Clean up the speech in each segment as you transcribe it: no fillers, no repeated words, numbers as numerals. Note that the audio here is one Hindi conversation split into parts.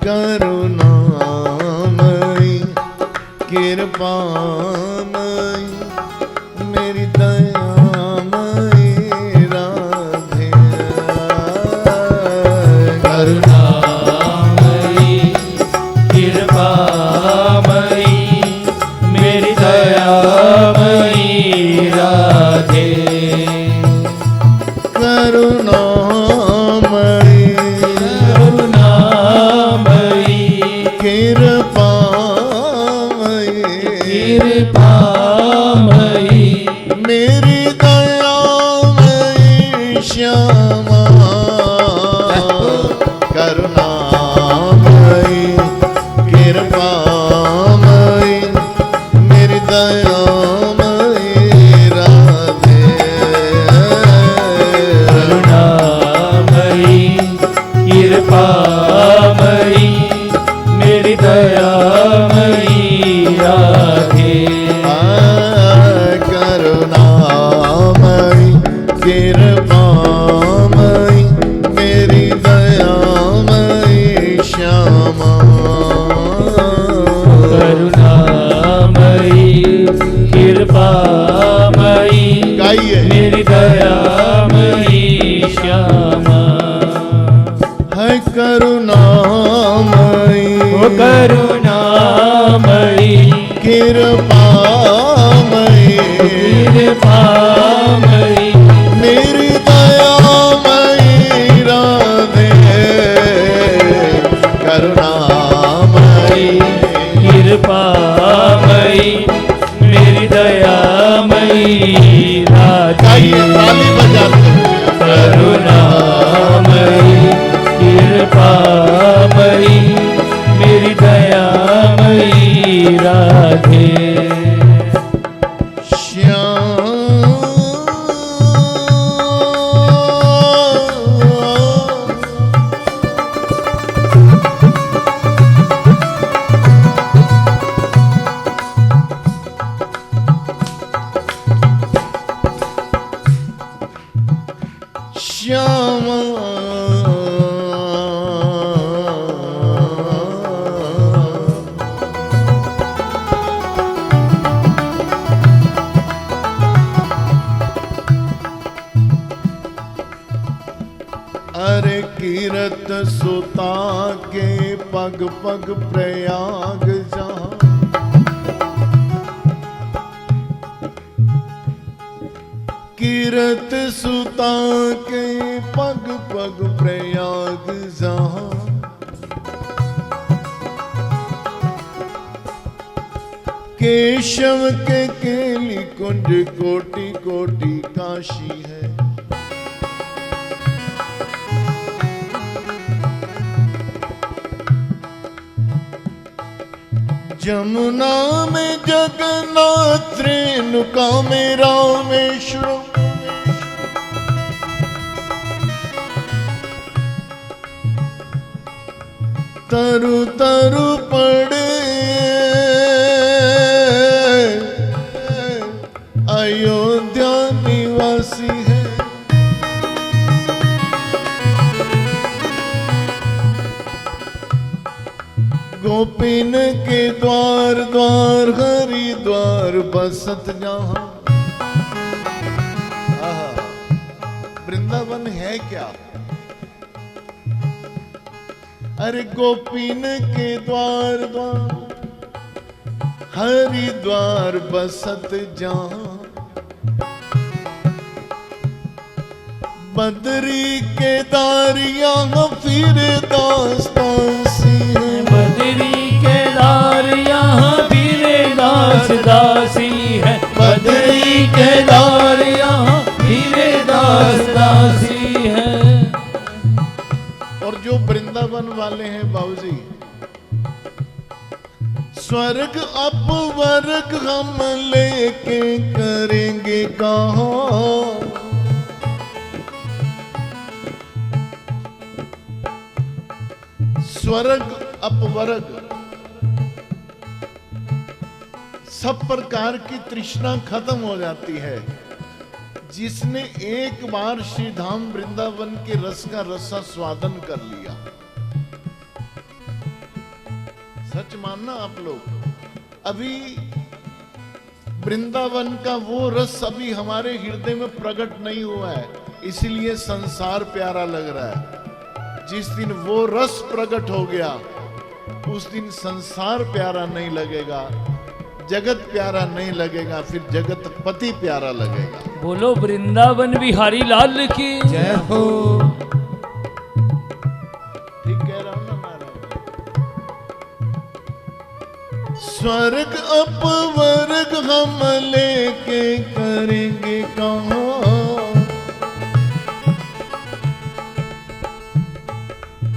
करुणामयी कृपामयी मेरी दयामयी राधे। करुणामयी कृपामयी मेरी दयामयी राधे। करुणामयी करुणामयी कृपामयी कृपामयी मेरी दयामयी श्यामा। करुणामयी कृपामयी मेरी दयामयी राधे। करुणामयी कृपामयी मेरी दयामयी राधे। करुणामयी कृपामयी मेरी दयामयी श्यामा। करुणामयी कृपामयी गाइए। मेरी दयामयी श्यामा। है करुणामयी ओ करुणामयी कृपामयी कृपामयी मेरी दयामयी राधे। करुणामयी कृपामयी मेरी दयामयी राधे। ताली बजाते करुणामयी कृपामयी मेरी दयामयी राधे। श्यामा अरे कीरत सुता के पग पग प्रयाग जहाँ। कीरत सुता के पग पग प्रयाग जहाँ। केशव के केली कुंज कोटि कोटि काशी है। जमुना में जगन्नाथ रेणुका में रामेश्वर। तरु तरु पड़े अयोध्या निवासी है। गोपीन के द्वार द्वार हरिद्वार बसत जहां। वृंदावन है क्या? अरे गोपीन के द्वार द्वार हरिद्वार बसत जहां। बदरी के दारियां फिर दास्तासी है। बदरी के दार यहाँ फिरे दास दासी है। बदरी के दार यहाँ फिरे दास दासी है। और जो वृंदावन वाले हैं बाबूजी, स्वर्ग अपवर्ग हम लेके करेंगे कहाँ। स्वर्ग अपवर्ग सब प्रकार की तृष्णा खत्म हो जाती है। जिसने एक बार श्री धाम वृंदावन के रस का रसा स्वादन कर लिया, सच मानना आप लोग। अभी वृंदावन का वो रस अभी हमारे हृदय में प्रकट नहीं हुआ है, इसीलिए संसार प्यारा लग रहा है। जिस दिन वो रस प्रकट हो गया उस दिन संसार प्यारा नहीं लगेगा, जगत प्यारा नहीं लगेगा, फिर जगत पति प्यारा लगेगा। बोलो वृंदावन बिहारी लाल की जय हो। ठीक कह रहा हूं ना महाराज? स्वर्ग अपवर्ग हम लेके करेंगे कहाँ?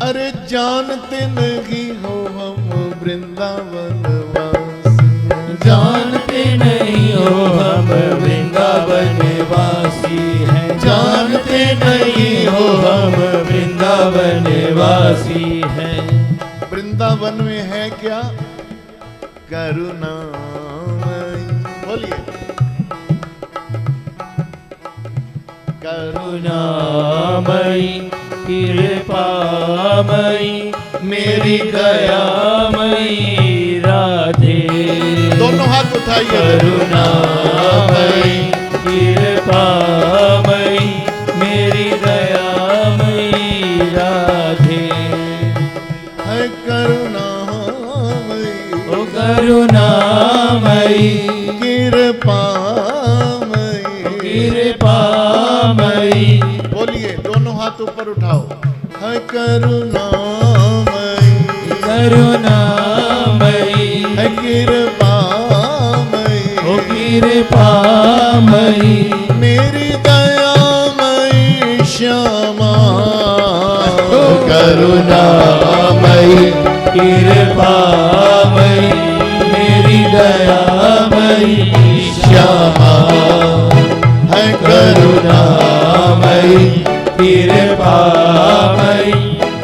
अरे जानते नहीं हो हम वृंदावन वासी, जानते नहीं हो हम वृंदावन वासी हैं, जानते नहीं हो हम वृंदावन वासी हैं। वृंदावन में है क्या? करुणा। बोलिए करुणामयी कृपामयी मेरी दयामयी राधे। दोनों हाथ उठाइए। करुणामयी कृपामयी मेरी दयामयी राधे। है करुणामयी, ओ करुणामयी कृपामयी, कृपामयी। बोलिए दोनों हाथ ऊपर उठाओ। है करुणामयी, करुणामयी है कृपामयी, ओ कृपामयी मेरी दयामयी श्यामा। करुणामयी कृपामयी मेरी दयामयी श्यामा। है करुणामयी कृपामयी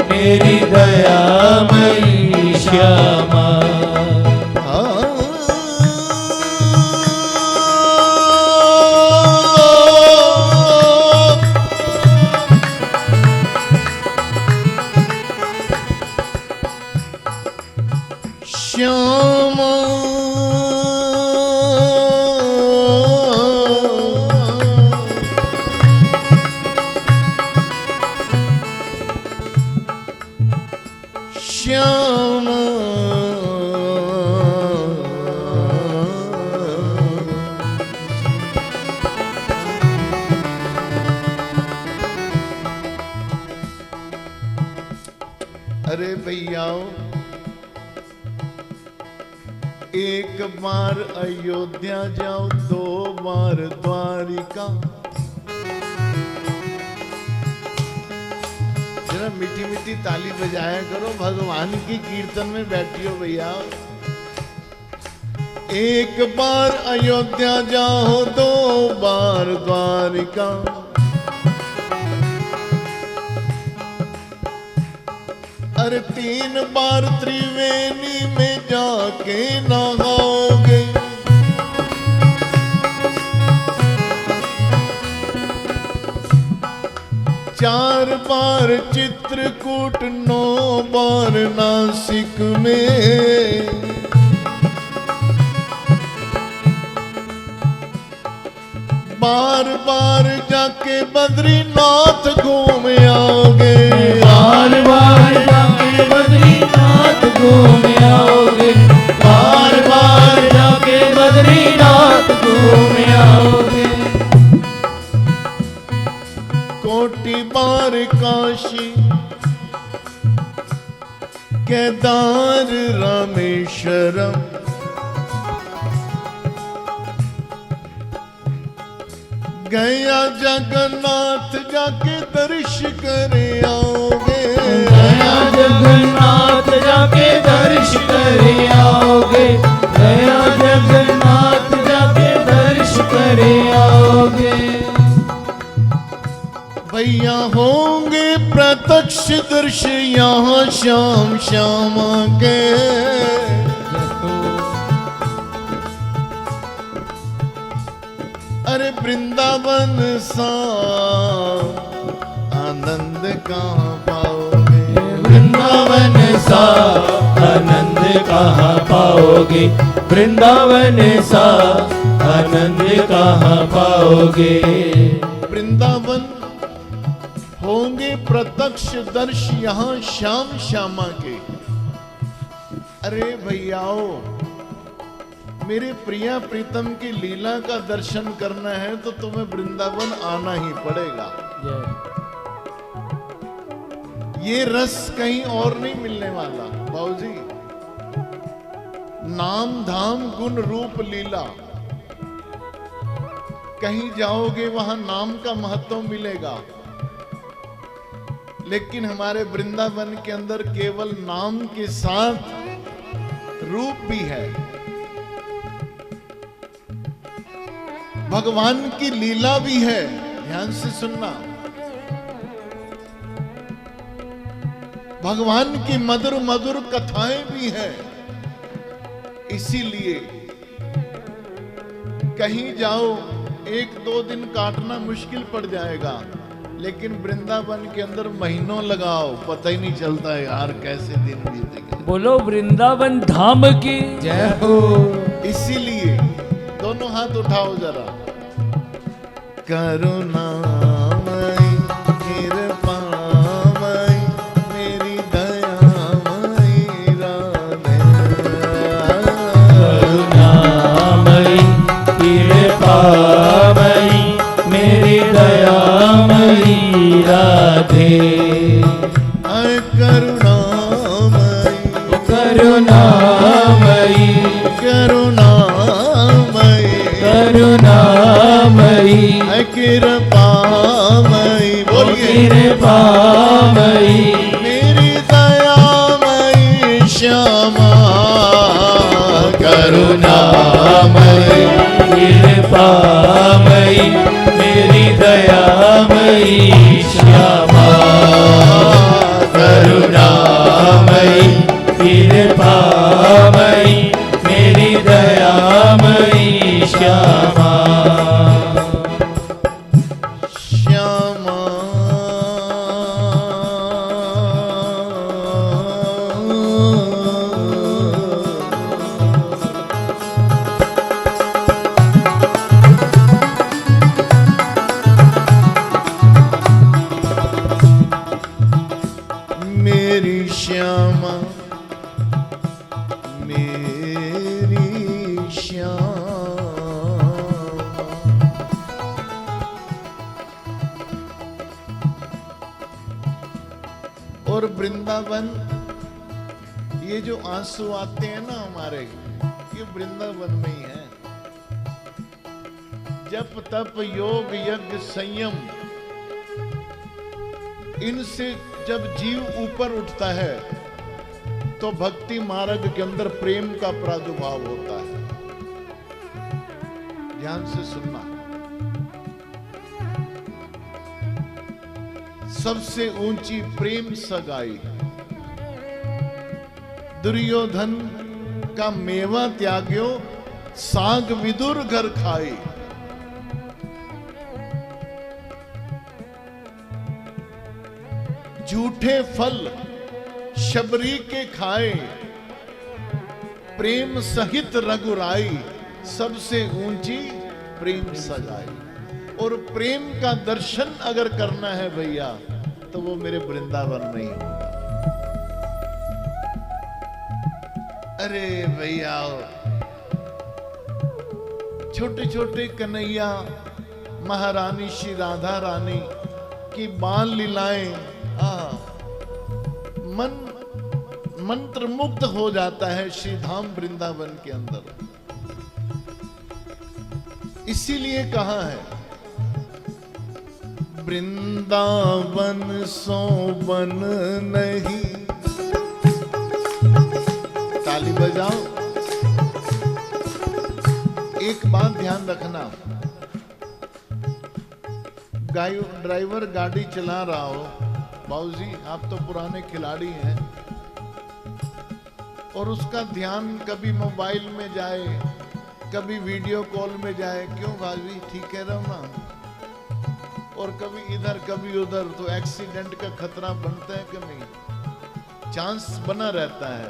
मेरी दयामयी श्यामा। श्यामा श्यामा अरे भैया एक बार अयोध्या जाओ, दो बार द्वारिका। जरा मीठी मीठी ताली बजाया करो, भगवान की कीर्तन में बैठी हो भैया। एक बार अयोध्या जाओ, दो बार द्वारिका। अरे तीन बार त्रिवेणी में जाके नहाओगे। चार बार चित्रकूट, 9 बार नासिक में। बार बार जाके बद्रीनाथ घूम आओगे। बार बार जाके बद्रीनाथ घूम आओगे, बार बार जाके बद्रीनाथ घूम आओगे। कोटि बार काशी, केदार रामेश्वरम। गया जगन्नाथ जाके दर्श करे आओगे। गया जगन्नाथ जाके दर्श करे आओगे, गया जगन्नाथ जाके दर्श करे आओगे। भैया होंगे प्रत्यक्ष दर्श यहाँ श्याम श्यामा के। अरे वृंदावन सा आनंद कहाँ पाओगे? वृंदावन सा आनंद कहाँ पाओगे, वृंदावन सा आनंद कहाँ पाओगे। वृंदावन होंगे प्रत्यक्ष दर्श यहाँ श्याम श्यामा के। अरे भैयाओ, मेरे प्रिया प्रीतम की लीला का दर्शन करना है तो तुम्हें वृंदावन आना ही पड़ेगा। ये रस कहीं और नहीं मिलने वाला बाबूजी। नाम धाम गुण रूप लीला, कहीं जाओगे वहां नाम का महत्व मिलेगा, लेकिन हमारे वृंदावन के अंदर केवल नाम के साथ रूप भी है। भगवान की लीला भी है। ध्यान से सुनना, भगवान की मधुर मधुर कथाएं भी हैं। इसीलिए कहीं जाओ, एक दो दिन काटना मुश्किल पड़ जाएगा, लेकिन वृंदावन के अंदर महीनों लगाओ, पता ही नहीं चलता है यार कैसे दिन बीतेंगे। बोलो वृंदावन धाम की जय हो। इसीलिए दोनों हाथ उठाओ जरा। करुणामयी कृपामयी मेरी दयामयी राधे। करुणामयी कृपामयी मेरी दयामयी राधे। करुणामयी करुणामयी करुणामयी करुणामयी कृपामयी बोलिए कृपामयी मेरी दयामयी श्यामा। करुणामयी कृपामयी मेरी दयामयी श्यामा। करुणामयी कृपामयी मेरी दयामयी श्यामा। श्यामा मेरी श्यामा मेरी श्यामा। और वृंदावन, ये जो आंसू आते हैं ना हमारे, ये वृंदावन में ही है। जप तप योग यज्ञ संयम, इनसे जब जीव ऊपर उठता है तो भक्ति मार्ग के अंदर प्रेम का प्रादुर्भाव होता है। ध्यान से सुनना, सबसे ऊंची प्रेम सगाई। दुर्योधन का मेवा त्याग्यो, साग विदुर घर खाई। झूठे फल शबरी के खाए, प्रेम सहित रघुराई। सबसे ऊंची प्रेम सगाई। और प्रेम का दर्शन अगर करना है भैया, तो वो मेरे वृंदावन में ही होगा। अरे भैया, छोटे छोटे कन्हैया महारानी श्री राधा रानी की बाल लीलाएं, मन मंत्र मुग्ध हो जाता है श्री धाम वृंदावन के अंदर। इसीलिए कहा है वृंदावन सो बन नहीं। ताली बजाओ। एक बात ध्यान रखना, ड्राइवर गाड़ी चला रहा हो, बाबूजी आप तो पुराने खिलाड़ी हैं, और उसका ध्यान कभी मोबाइल में जाए, कभी वीडियो कॉल में जाए, क्यों भाभी ठीक कह रहा हूं ना, और कभी इधर कभी उधर, तो एक्सीडेंट का खतरा बनता है कि नहीं? चांस बना रहता है।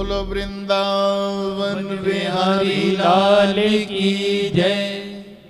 बोलो वृंदावन बिहारी लाल की जय।